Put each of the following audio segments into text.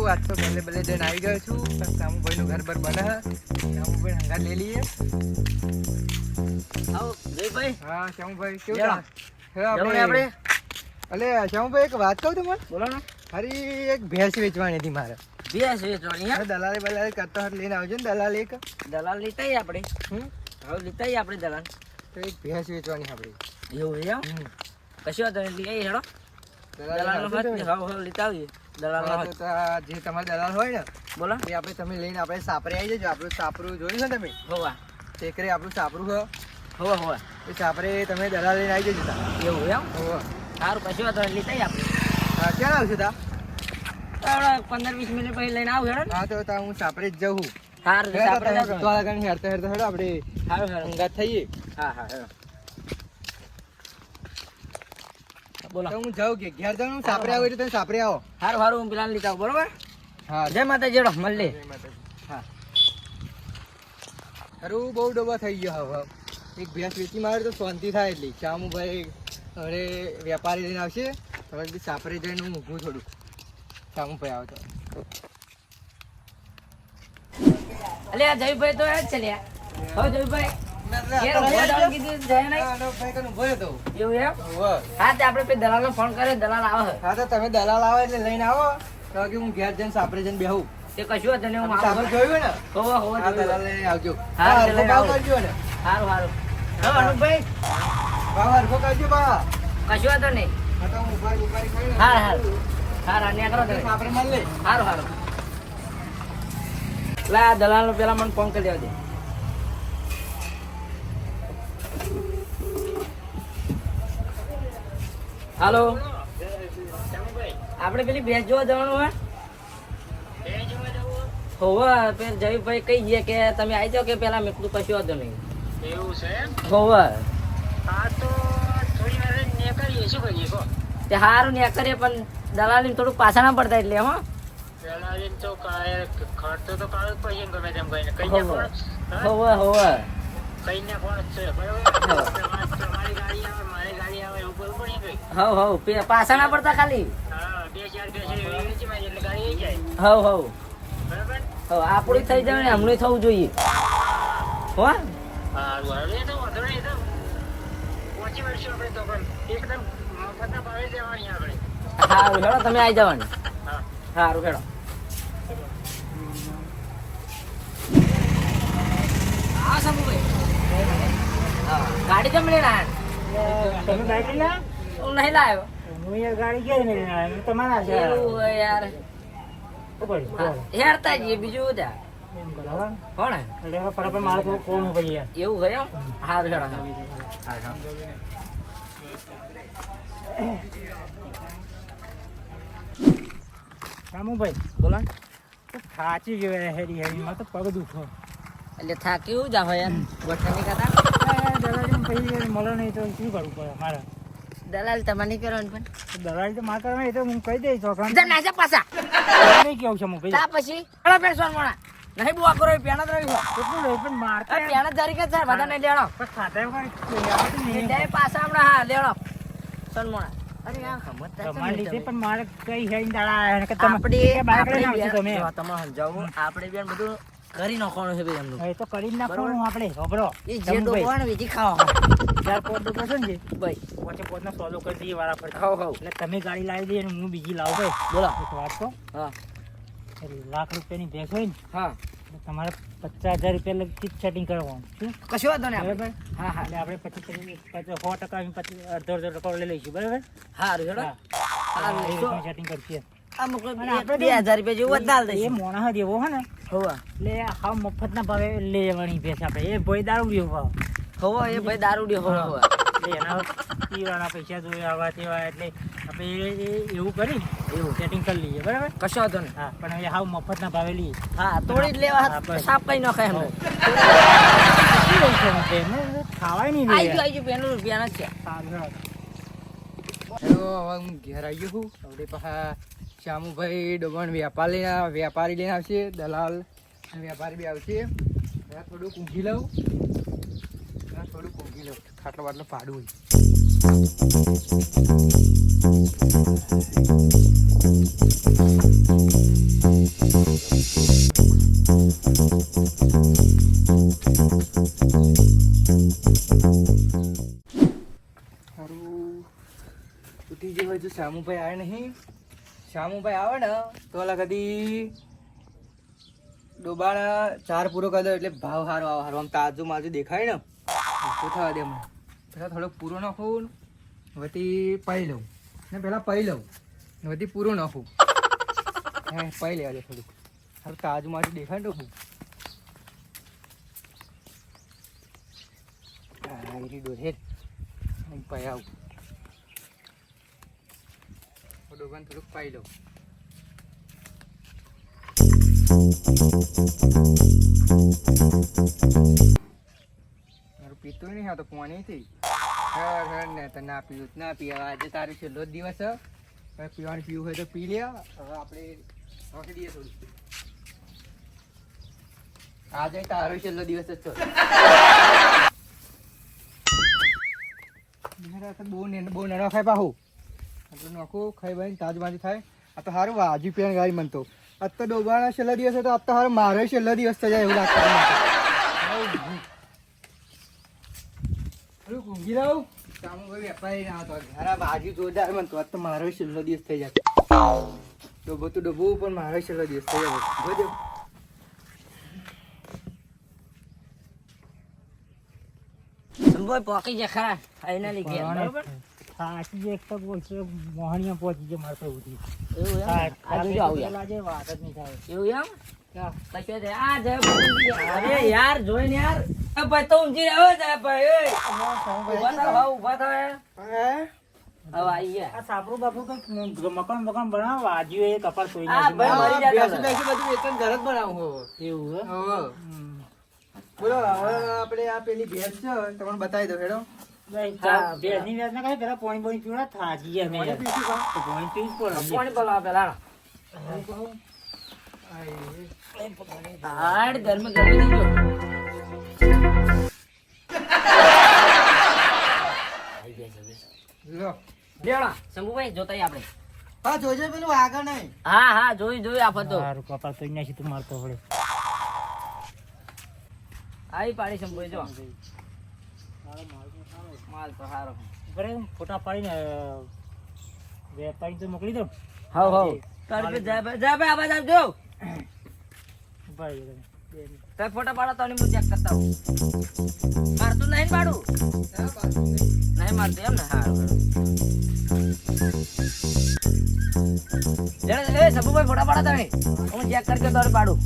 આજ તો ભલે ભલે જઈને આવી ગયો છું. શામુભાઈ નું ઘર પર બને. શામુભાઈ હંગાત લઈ લઈએ. આવો જયભાઈ. હા શામુભાઈ કેવું યાર, આપણે અલે શામુભાઈ એક વાત કહું તમને. બોલો ને. હરી એક ભેંસ વેચવાની હતી મારે. ભેંસ વેચવાની હે? દલાલી બલાલી કરતો હાથ લઈને આવજો ને દલાલ એક. દલાલ લેતા આવીએ આપણે. હવે લેતા આવીએ આપણે દલાલ. તો એક ભેંસ વેચવાની આપણી. એવું એમ? કશું વાંધો નહીં, લઈ આવીએ હેડો. દલાલનો હાથ ને હવે લેતા આવીએ. દલાલનો હાથ. જે તમારા દલાલ હોય ને બોલો. એ આપણે તમે લઈને આપણે સાપરે આવી જજો. આપણું સાપરું જોયું છે ને તમે? હોવા. ટેકરે આપણું સાપરું છે. હોવા હોવા. એ સાપરે તમે દલાલ લઈને આવી જજો. એવું એમ? હોવા. સારું, કશું વાંધો નહીં, લેતા આવીએ આપણે. હા ક્યાં આવશું તા? 15-20 મિનિટ પછી લઈને આવું હેડો. હા તો હું સાપરે જ જાઉં. સારું તો આપણે હેડતા હેડતા હેડો આપણે સારું સારું અંગાત થઈએ. હા હા હેડો. બોલો. તો હું જાઉં કે ઘેર જાઉં સાપરે આવું એટલે તમે સાપરે આવો. સારું સારું, હું પેલા લેતા આવું, બરોબર? હા જય માતાજી, હેડો મળીએ. હા ખરું બહુ ડોબા થઈ ગયો હવે. એક ભેંસ વેચી મારે તો શાંતિ થાય એટલી. શામુભાઈ હવે વેપારી લઈને આવશે. હવે સાપરે જઈને હું ઊભું થોડું. શામુભાઈ આવે તો અલે આ જયભાઈ તો એ જ છે લ્યા. હવે જયભાઈ ઘેર ઉભા જવાનું કીધું, જાય નહીં? એવું એમ? હા તે આપણે પેલા દલાલને ફોન કર્યો, દલાલ આવે છે. હા તો તમે દલાલ આવે એટલે લઈને આવો તો કે હું ઘેર જઈને સાપરે જઈને બેહું. તે કશું હતું નહીં, હું સાપરે આવું. જોયું ને? હોવા હોવા હા જોયું. દલાલ લઈને આવજો. હા, હા દલાલ ભાવ આવો. કરજો ને. સારું સારું. હવે અનુપભાઈ ભાવ હરખો કરજો બા. કશું હતું નહીં. હા તો હું ઉપાડી ખાઈ ને. હાર હાર હાર અન્યા કરો તમે. સાપરે મળ લે. સારું સારું. લા દલાલનો પેલા મને ફોન કરી દેવા દે. હાલો, આપણે પેલી ભેંસ જોવા જવાનું હોય. હોવા પેલ જયભાઈ કહી દે કે તમે આવી જાઓ કે પેલા મેં કીધું કશું વાંધો નહીં. એવું છે એમ? હોવા હા તો થોડી વાર નીકળીએ, શું કરીએ કહો? તે સારું ને કરીએ પણ દલાલી થોડુંક પાછા ના પડતા એટલે હો. પેલા તો ખર્ચો તો કાઢવો જ પડશે ને ગમે તેમ કહીને. કઈને કોણ? હોવા હોવા કઈને કોણ જ છે, બરાબર? તમારી ગાડી આવે, મારી ગાડી આવે, એવું બરોબર નહીં કઈ? હવ હવ પાછા ના પડતા ખાલી. હા, 2-4 એટલે ગાડી આવી જાય. હવ હવ બરાબર? હવ આપણું થઈ જાય ને હમણાં થવું જોઈએ. હો હારું, હારું. એ તો વાંધો નહીં, એ તો પહોંચી વળશું આપણે તો પણ એકદમ મફતના ભાવે દેવાની આપણે. સારું હેડો, તમે આવી જવાનું. હા. સારું હેડો. હા સમુભાઈ. હા ગાડી કેમ લઈને આવ્યા? તમે ગાડી ના? હું નહીં લાવ્યો. હું યાર ગાડી ક્યાં નહીં આવ્યો? તમારા છે. એવું હોય યાર. હા, હેડતા જઈએ બીજું બધા. હો ને? એટલે ફટાફટ મારે થોડું કોમ ભાઈ યાર. એવું હોય એમ? સારું હેડો. રામુભાઈ બોલો. થાચી ગયો હેરી હેરીમાં તો પગ દુખો. એટલે થાક્યું જા હોય યાર. ગોઠવણી કરતા. દલાલી પછી મળે નહીં તો શું કરવું પડે મારે? દલાલ તમારે નહીં કરવાનું પણ. દલાલી તો મારે કરવા એ તો હું કહી દઈશ છોકરા જા નાજા પાછા. નહીં કેવું છે હું ભાઈ તા પછી હળો પેરસોન મોણા. નહીં બુઆ કરો એ પેણા જ રહ્યું. કેટલું રહે પણ મારતા પેણા જ ધારી કે છે બધા નહીં લેણો. પણ ખાતા આવતું નહીં. જાય પાછા હમણાં હા લેણો. સોન મોણા. અરે આ સમજતા છે તમારી નહીં લીધે તમે. પણ મારે કઈ હેરી દાડા કે તમે આપણે બાઈક લઈને આપણે આવશો તમે જો તમને સમજાવું આપણે બેન બધું કરી નાખવાનું છે ભાઈ એમનું. એ તો કરી જ નાખવાનું આપણે ખબરો એ જે ડોબો હોય ને વીજી ખાવા. ચાર પોત તો છે ને ભાઈ પોતે પોતનો સોલો કરી દઈએ વાળા પર હવ હવ એટલે તમે ગાડી લાવી દઈએ અને હું બીજી લાવું ભાઈ બોલો. એક વાત તો હા લાખ રૂપિયાની ભેંસ હોય ને હા એટલે તમારે 50,000 રૂપિયા લગતી સેટિંગ કરવાનું શું કશું વાંધો નહીં આપણે. બરાબર હા હા એટલે આપણે 100% અડધો ટકા લઈ લઈશું બરાબર સારું હેડો. હા એ રીતનું સેટિંગ કરશે અમુક અને આપણે 2000 રૂપિયા જેવું વધારે એ દઈશું. મોણા જ એવો હે ને હોવા એટલે હાવ મફતના ભાવે લેવાની ભેંસ આપણે એ ભાઈ દારૂ રહ્યો ભાવ હોવા એ ભાઈ દારૂડિયો હોવા હોવા. એટલે એના પીવાના પૈસા જોઈએ આવા તેવા એટલે આપણે એવું કરી એવું સેટિંગ કરી લઈએ બરાબર કશો વાંધો નહીં. હા પણ હવે હાવ મફતના ભાવે લઈએ હા તોડી જ લેવા સાપ કઈ નાખે એમને. ખાવાય નહીં આઈ ગયું પેલું રૂપિયાના જ છે. હેલો હવે હું ઘેર આવી ગયો છું. હવે પાછા શ્યામુભાઈ ડોબણ વેપારી લઈને આવશે. દલાલ અને વેપારી બી આવશે. થોડુંક ઊંઘી લઉં. થોડું ઊંઘી લો ખાટલો બાટલો પાડું સારું ઉઠી જે હોય તો શામુભાઈ આવે નહીં. શામુભાઈ આવે ને તો ઓલા કદી ડોબાના ચાર પૂરો કરી દો એટલે ભાવ સારો આવે સારો આમ તાજુ માજુ દેખાય ને તો થવા દે હમણાં પહેલાં થોડોક પૂરો નાખું વધી પાઈ લઉં ને પહેલાં પાઈ લઉં વધી પૂરો નાખું હા પાઈ લેવા દે થોડુંક સારું તાજુ માજુ દેખાય ને ડોબું હા એરી ડોધે પાઈ આવું ડોબાને થોડુંક પાઈ લઉં મારું પીતો નહીં હા તો પાણી થી ને તો ના પીવું ના પીવા આજે તારો છેલ્લો જ દિવસ હવે પીવાનું પીવું હોય તો પી લે હવે આપણે રોકી દઈએ થોડું આજે તારો છેલ્લો દિવસ જ છો બહુ નાનો ખાય પાહું આટલું નાખું ખાઈ ભાઈ તાજ બાજુ થાય આ તો સારું વાજુ પેન ગાય મનતો આજ તો ડોબાના છેલ્લા દિવસ તો આજ તો સારું મારો છેલ્લો દિવસ થઈ જાય એવું લાગતું ઊંઘી રહું કામ વેપારી ના હતો ઘરા બાજુ જોરદાર મનતો આજ તો મારો છેલ્લો દિવસ થઈ જાય ડોબો તો ડોબો પણ મારો છેલ્લો દિવસ થઈ જાય જોજો સંભોય પોકી જાય ખરા આઈના લીધે બરોબર સાચી એક તો બોલશે મોહણીયા પહોંચી જાય મારે તો ઉઠી એવું એમ આજુ જ આવું યાર આજે વાત જ નહીં થાય એવું એમ કશો છે આ જય અરે યાર જોઈને યાર એ ભાઈ તો ઊંઘી રહ્યો છે ભાઈ ઉભા થાવ ઉભા થાવ હવે આઈ ગયા આ સાપરું બાપુ કઈ મકાન બનાવ વાજ્યું એ કપાળ સોઈ આ ભાઈ મરી જતા બધું એક ઘર જ બનાવું એવું બોલો હવે આપણે આ પેલી ભેંસ છે તમને બતાવી દો હેડો બેસની વ્યાજ ના કઈ પેલા પોણી બોણી પીવડા થાજી ગયા મેં પોણી પીવું પડે કોણ બોલાવ પેલા હાડ ગરમ ગરમ દીજો લો લેવડા શંભુભાઈ જોતાઈ આપણે હા જોજે પેલું આગળ નહીં હા હા જોઈ આ ફતો સારું કપાળ સોઈ નાખી તું મારતો પડે આઈ પાડી શંભુભાઈ જો માલ તો સારો બરાબર ફોટા પાડીને વેપારી તો મોકલી દો હાવ હાવ તારી જા ભાઈ આવાજ આવજો ભાઈ તે ફોટા પાડો તો હું ચેક કરતા હું મારતું નહીં પાડું નહીં મારતું એમ ને હારું જણે એ સબુભાઈ ફોટા પાડો તમે હું ચેક કરકે તો પાડું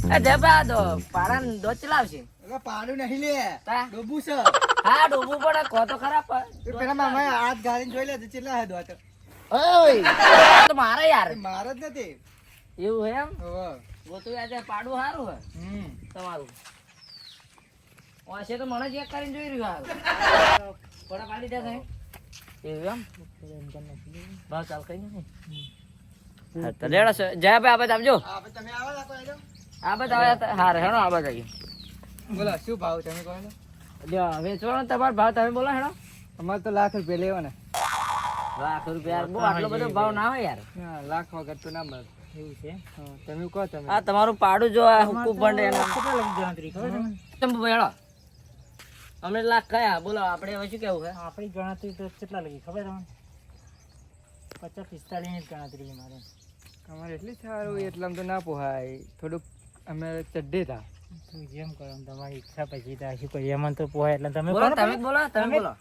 એ જય ભાઈ દો પાડા દો ચલાવશે એટલે પાડું નહીં લે તા? ડોબું છે હા ડૂબવું પડે કો તો ખરાબ એ પેલા મામા હાથ ગાળીને જોઈ લે તો કેટલા હે દોત ઓય તો મારે યાર મારો જ નથી એવું હે એમ હવે ગોતું આજે પાડું સારું હે તમારું વાસે તો મને ચેક કરીને જોઈ રહ્યું હારું ફોટા પાડી દે સાહેબ એવું એમ ભાવ ચાલ કઈ નહીં તો લેડો છે જય ભાઈ આબાદ આવજો આપણે તમે આવો લાગો હેડો આબાદ આવે હાર હેડો આબાદ આવી બોલો શું ભાવ તમે કહો ને લ્યો વેચવાનો તમારો ભાવ તમે બોલો હેડો અમારે તો લાખ રૂપિયા લેવા ને ₹1,00,000 બહુ આટલો બધો ભાવ ના હોય યાર હા લાખ વગર તો ના મળે એવું છે હા તમે કહો તમે આ તમારું પાડું જો આ હુકુ બંધ એના કેટલા લગી ગણતરી ખબર તમને તમે હેડો અમે લાખ કયા બોલો આપણે હવે શું કેવું છે આપણી ગણતરી તો કેટલા લગી ખબર તમને 50-45 ની ગણતરી મારે તમારે એટલી સારું એટલામાં તો ના પોહાય થોડુંક અમે ચડ્ડે હતા તું જેમ કરો એમ તમારી ઈચ્છા પછી તો શું કરીએ એમાં તો પોહાય એટલે તમે બોલો તમે બોલો તમે બોલો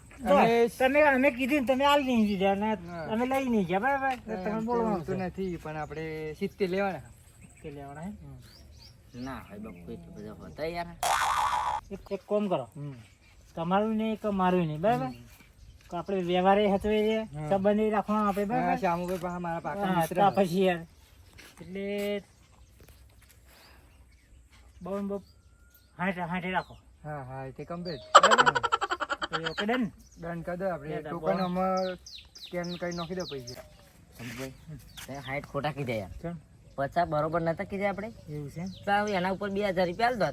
અમે કીધું ને તમે આલ નહીં દીધા ને અમે લઈ નહીં ગયા બરાબર તમે બોલો તો નથી પણ આપણે 70 લેવાના કે લેવાના હે ના ભાઈ બાપુ એટલું બધું હોતા યાર એક કામ કરો તમારું નહીં કે મારું નહીં બરાબર તો આપણે વ્યવહારે હચવે છે સંબંધી રાખવાનો આપણે બરાબર શામુભાઈ પાસે મારા પાકા મિત્ર તો પછી યાર એટલે બહુ હાંઠે રાખો હા હા તે કમ્પ્લીટ ઓકે ડન ડન કરી દો આપણે ટોકન આમાં સ્કેન કરી નાખી દો પૈસા સમજાય 60 ખોટા કીધા યાર કેમ 50 બરોબર નતા કીધા આપણે એવું છે તો એના ઉપર 2000 રૂપિયા આલ દો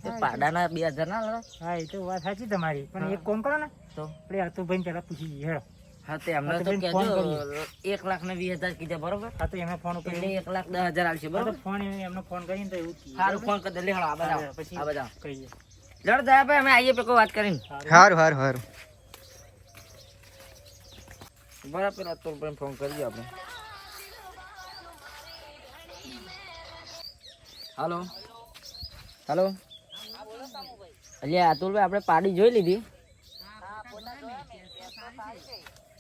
તે પાડાના 2000 ના લો. હા એ તો વાત સાચી તમારી પણ એક કોમ કરો ને તો આપણે હતુભાઈ પેલા પૂછી જઈએ હેડો. હા તે અમને તો તો કહેજો ફોન 1,20,000 કીધા બરોબર. હા તો એમને ફોન ઉપર એટલે 1,10,000 આવશે બરોબર. ફોન એમનો ફોન કરીને તો એવું જ કીધું. સારું ફોન કરી દે લે હાલો આ બધા હા, પછી આ બધા કહીએ. લડ દયા ભાઈ અમે આવીએ પેકો વાત કરીને હારું હારું હારું. બરાબર પેલા તો ફોન કરજો આપણે. હાલો હાલો અલ્યા અતુલભાઈ આપણે પાડી જોઈ લીધી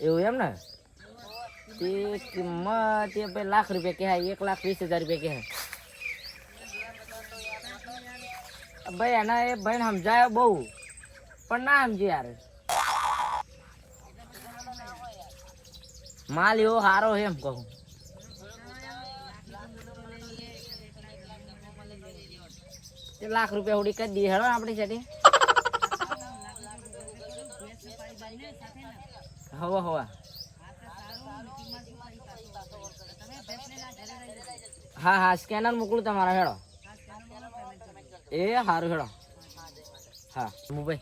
એવું એમ ને તે કિંમત એ ભાઈ લાખ રૂપિયા કહેવાય 1,20,000 રૂપિયા કહેવાય ભાઈ એના એ ભાઈ સમજાયો બહુ પણ ના સમજે યાર માલ એવો સારો એમ કહું તે લાખ રૂપિયા ઉડી કરી દઈએ હેડો આપણી સાથે હવા હવા હા હા સ્કેનર મોકલું તમારા હેડો એ સારું હેડો હા મુંબઈ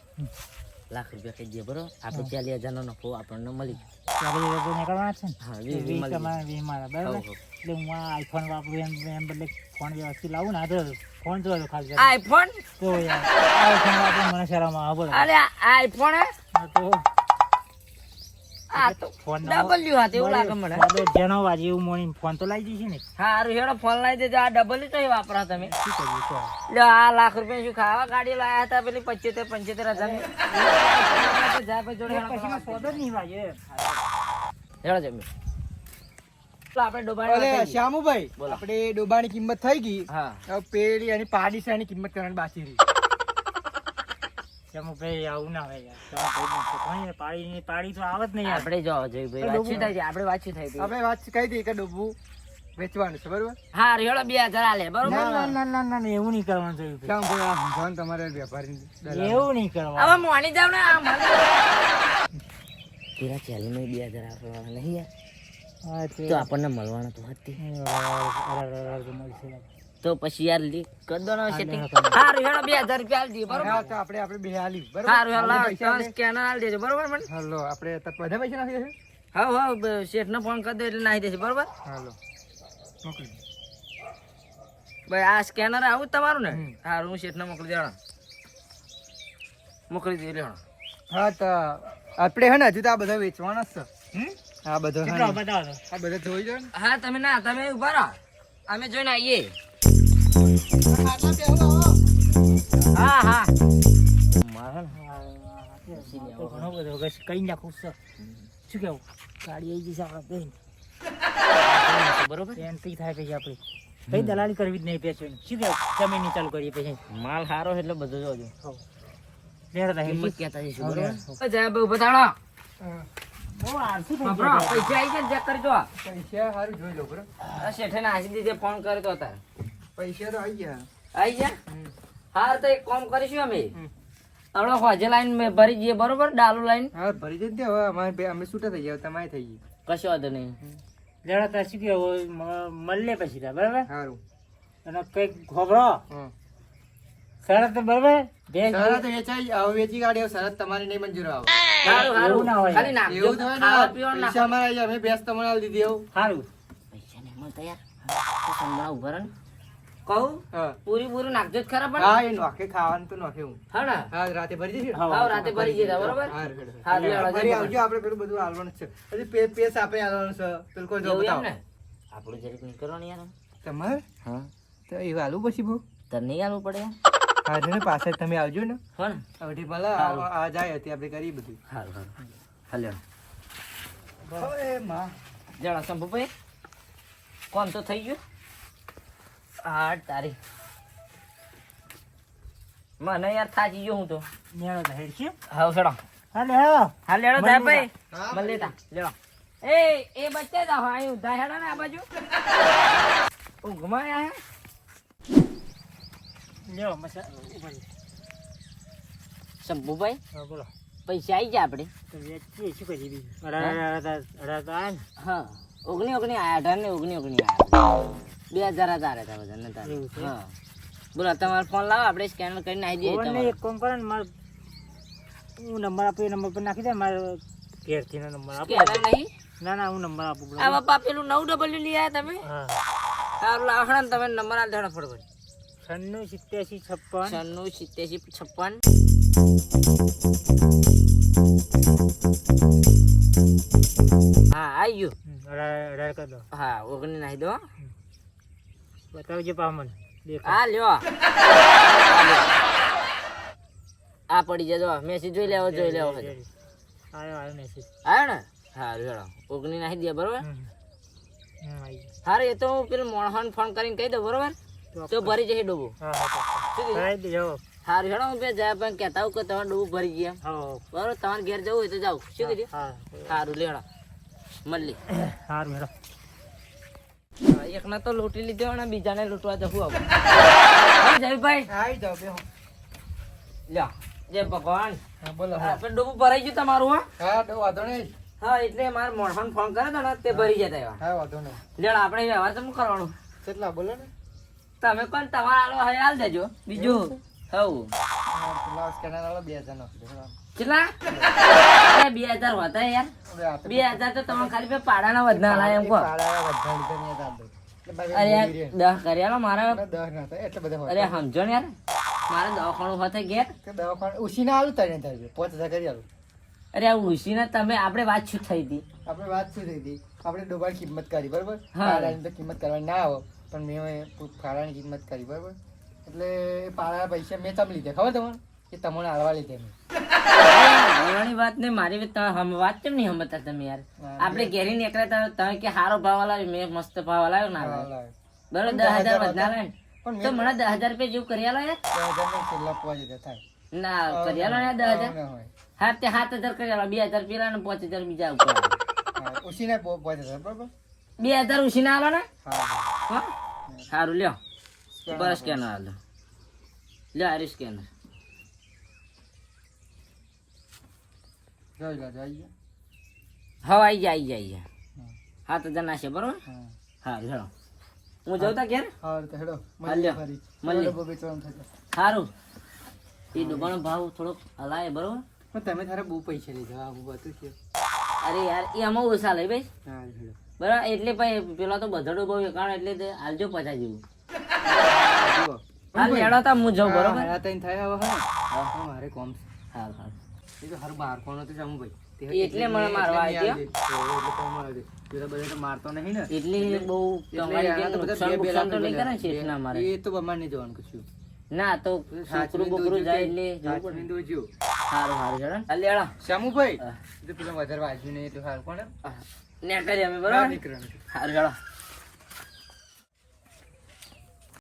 લાખ રૂપિયા કહી દઈએ બરોબર આપણે 40,000 નો નફો આપણને મળી ચાલી રજો નીકળવાના છે ને હા વીસ તમારા 20 મારા બરાબર એટલે હું આ આઈફોન વાપરું એમ બદલે ફોન વ્યવસ્થિત લાવું ને આ તો ફોન જો ખાલી આઈફોન તો યાર આઈફોન વાપરું મને શરમ આવે બોલો અરે આઈફોન તો આ તો ફોન ડબલ્યુ હાથ એવું લાગે મને જેનો વાજે એવું મોની ફોન તો લાવી દઈશું ને હારું હેડો ફોન લાવી દેજો આ ડબલ્યુ તો વાપરા તમે શું કરીએ તો લે આ લાખ રૂપિયા શું ખાવા ગાડી લાયા હતા પેલી 75,000 ની જા ભાઈ જોડે હેડો પછી સોદો નહીં વાજે હેડો જમી આપણે ડોબાણી અરે વાત થઈ ગઈ. શ્યામુભાઈ બોલો. આપણે ડોબાની કિંમત થઈ ગઈ. હા હવે પેલી એની પાડી છે એની કિંમત કરવાની બાકી રહી. ચમુ ભાઈ આવું ના હોય યાર ચમુ ભાઈ પાડી તો આવત નહીં યાર આપણે જો જોઈ ભાઈ વાતચીત થઈ આપણે વાતચીત થઈ હતી આપણે વાત કહી દઈએ કે ડબ્બું વેચવાનું છે બરોબર. હા રેડો 2,000 આલે બરોબર ના એવું નહીં કરવાનું જોયું ભાઈ. શ્યામભાઈ આ સમજાવો ને તમારે વેપારી એવું નહીં કરવાનું હવે મોની જાવ ને આ મને તેરા ચાલી માં 2,000 આપવાના નહીં યાર હા તો આપણને મળવાના તો હતી મળશે તો પછી યાર લીક કર દો ને સેટિંગ હારું હેડો 2,000 રૂપિયા આલ દીધો બરોબર આપણે બે હાલી બરોબર. હારું હેડો પૈસા આપણે- સ્કેનર આલ દેજો બરોબર મને હાલો આપણે તો બધા પૈસા નાખી દેશે. હા શેઠ ને ફોન કરી દો એટલે નાખી દેશે બરોબર હાલો મોકલી દો. ભાઈ આ સ્કેનર આવું જ તમારું ને હમ. હારું હું શેઠ ને મોકલી દેવાનો મોકલી દે લેવાનો હા તો આપણે હે ને હજુ તો આ બધા વેચવાના જ છે. આ બધા હે ને. કેટલો બતાવો તો. આ બધા જોઈ જો ને. હા તમે ના તમે ઉભા રહો અમે જોઈને આવીએ હા હા મારે તો ઘણો બધો બસ કઈ નાખું છે શું કેવું ગાડી આવી જશે આપણે બેન બરોબર એન્ટ્રી થાય પછી આપણે કઈ દલાલી કરવી જ નહીં પેશન્ટ શું કેવું જમીન ની ચાલુ કરીએ પછી માલ સારો એટલે બધું જોજો કિંમત કહેતા જઈશું હવે બરોબર હવે. જય બહુ બતાડો હા. બહુ આળસુ થઈ પૈસા ગયા આવી ગયા ચેક કરી જો પૈસા સારું જોઈ લો બરોબર. આ શેઠે નાસી દીધે ફોન કર્યો તો અત્યારે પૈસા તો આવી ગયા. આવી ગયા હમ. હાર તો એક કામ કરીશું અમે હમ. આપણે હોજે લાઈન મેં ભરી જઈએ બરોબર ડાલુ લાઈન હા ભરી જઈ દે હવે અમારે અમે છૂટા થઈ ગયા તમારે થઈ ગઈ. કશો વાંધો નહીં લેડા તાર શું કેવું મળે પછી તાર બરાબર સારું. અને કઈક ખબરો હા. શરત બરાબર ભેજ શરત વેચાઈ હવે વેચી કાઢી હવે શરત તમારી નહીં મંજૂર આવે. સારું એવું સારું ના હોય. ખાલી નાખજો એવું થયું ખાવા ને પીવાનું પૈસા નાખો. અમારા આવી ગયા. અમે ભેંસ તમને આલી દીધી એવું. સારું પૈસા નહીં મળતા યાર તો સંભાળ ઉભા રહો ને કહું હા. પૂરી નાખજો જ ખરા પણ હા એ નોખે ખાવાનું તો નોખે હું. હા ને હા રાતે ભરી જઈશું ને? હા. હાવ રાતે ભરી જઈએ બરોબર હા, રેડી. હા, લેવડો, ફરી જમવા. આવજો આપણે પેલું બધું આલવાનું જ છે હજી પેસ આપણે આલવાનું છે પેલું કોઈ જો એવું એમ બતાવો ને આપણું જરીક નહીં કરવાનું યાર તમારે હા તો એ આલુ પછી બહુ તને નહીં આલવું પડે યાર હા છે ને પાસે તમે આવજો ને હો ને અવધી ભલે આ જાય હતી આપણે કરી બધું સારું સારું હાલ્યો હવે માં જણા શંભુભાઈ કોણ તો થઈ ગયું હા તારી મને યાર થાકી ગયો હું તો મેળો તો હેડ છે હા ચડો હાલે હા હા લેડો થાય ભાઈ હા, મને લેતા લેડો એ બચ્ચે જાઓ અહીં ઉધા હેડો ને આ બાજુ ઊંઘમાં આયા લ્યો મસા ઉપર શંભુભાઈ હા બોલો પૈસા આવી ગયા આપણે તો વેચીએ શું કરીએ બીજું અઢાર આ ને હા 19 આયા 18 ને 19 આયા 2,000 જ આયા હતા બધા નતા એવું છે? હા બોલો તમારો ફોન લાવો આપણે સ્કેનર કરીને નાખી દઈએ ફોન ને તમારો. એક કામ કરો ને મારે હું નંબર આપું એ નંબર પર નાખી દે મારે ઘેરથી નો નંબર આપો સ્કેનર નહીં ના હું નંબર આપું આ બાપા પેલું 9W લઈ આયા તમે હા સારું લાવો ને તમે નંબર આ દેડો ફટફટ 96 87 56 96 56 હા આવી ગયું અઢાર કરી દો હા 19 નાખી દો બતાવજો પામન આ લ્યો આ પડી જજો મેસેજ જોઈ લેવો આયો મેસેજ આવ્યો ને હા રેડો 19 નાખી દે બરોબર આવી હારે એ તો હું પેલું મોણહોન ફોન કરીને કહી દઉં બરોબર તો ભરી જશે ડૂબું કરાવી દેજો હારું હેડો હું બે જાય પણ કહેતા હું કે તમારે ડૂબું ભરી ગયા હા બરોબર તમારે ઘેર જવું હોય તો જાવ શું કીધું હા સારું લેડો મળી સારું મેડમ એકને તો લૂંટી લીધો અને બીજાને લૂંટવા જવું આવું જયભાઈ આવી જાઓ બે લ્યો જય ભગવાન હા બોલો આપણે ડૂબું ભરાઈ ગયું તમારું હા હા તો વાંધો નહીં હા એટલે મારે મોણહોન ફોન કર્યો હતો ને તે ભરી જતા એવા હા વાંધો નહીં લેડો આપણે વ્યવહાર તો શું કરવાનું કેટલા બોલો ને તમે પણ તમારા આલો હવે હાલ દેજો બીજું હવ પેલા સ્કેનર વાળો 2000 નાખી દો કેટલા 2000 હોતા યાર 2000 તો તમે ખાલી પે પાડાના વધના લાયા એમ કહો અરે યાર 10 કર્યાલો મારા અરે સમજો ને યાર મારે દવાખાનું હોતે ઘેર ઉસીના આલું તને થાય 5000 કરી આલું અરે આ ઉસીના તમે આપણે વાત શું થઈ હતી આપણે વાત શું થઈ હતી આપણે ડોબાની કિંમત કરી બરોબર હા. પાડાની તો કિંમત કરવાની ના આવે પણ મેં પાડાની કિંમત કરી બરોબર એટલે એ પાડાના પૈસા મેં તમે લીધા ખબર તમને કે તમને આલવા લીધે મેં લેવાની વાત ને મારી વાત કેમ નહીં સમજતા તમે યાર આપણે ઘેરી નીકળ્યા હતા તમે કે સારો ભાવ લાવ્યો મેં મસ્ત ભાવ લાવ્યો ના લાવ્યો બરોબર 10,000 વધના લાવ્યો પણ તો મને 10,000 રૂપિયા જેવું કરી આલો યાર 2000 છેલ્લા 5000 થાય ના કરી આલો ને 10,000 ના હોય હા તે 7,000 કરી આલો 2,000 પેલા ને 5,000 બીજા ઉપર હા, ઉસીના 5000 બરોબર 2,000 ઉછીને આલો ને હા હા સારું લ્યો બસ સ્કેનર આલો લ્યો આરી સ્કેનર જોઈ લો જોઈ લો હા આવી જાય 7,000 નાખશે બરોબર હા સારું હેડો હું જાઉં તા ઘેર હા તો હેડો હાલ્યો. ફરી મળીએ. ડબ્બો વેચવાનું થશે સારું એ ડૂબાનો ભાવ થોડોક હલાય બરોબર પણ તમે તારે બહુ પૈસા લીધા આ બધું છે અરે યાર એ આમાં ઓછા લઈ ભાઈ હા હેડો બરાબર એટલે ભાઈ પેલા તો બધો ડૂબો વેકાણ એટલે તે હાલજો 50 જેવું જુઓ હાલ હેડો તા હું જાઉં બરોબર હા તઈને થાય હવે હા મારે કોમ છે હારું એ તો હારું બહાર કોણ હતું જામું ભાઈ એટલે મને મારવા આવી ગયો. એટલે કોમ આવે પેલા બધા તો મારતો નહીં ને એટલે બહુ તમારી જેમ નુકસાન બુકસાન તો નહીં કરે ને શેઠ ના મારે એ તો બમાર નહીં જવાનું કશું ના તો છોકરું બોકરું જાય એટલે જોવું પડે. સાચવીને દોજો સારું સારું હેડો હાલ હેડો શ્યામુભાઈ હા. એ તો પેલા વધારે વાંચ્યું નહીં એ તો હારું કોણ ને કરી અમે બરોબર નીકળવાનું સારું હેડો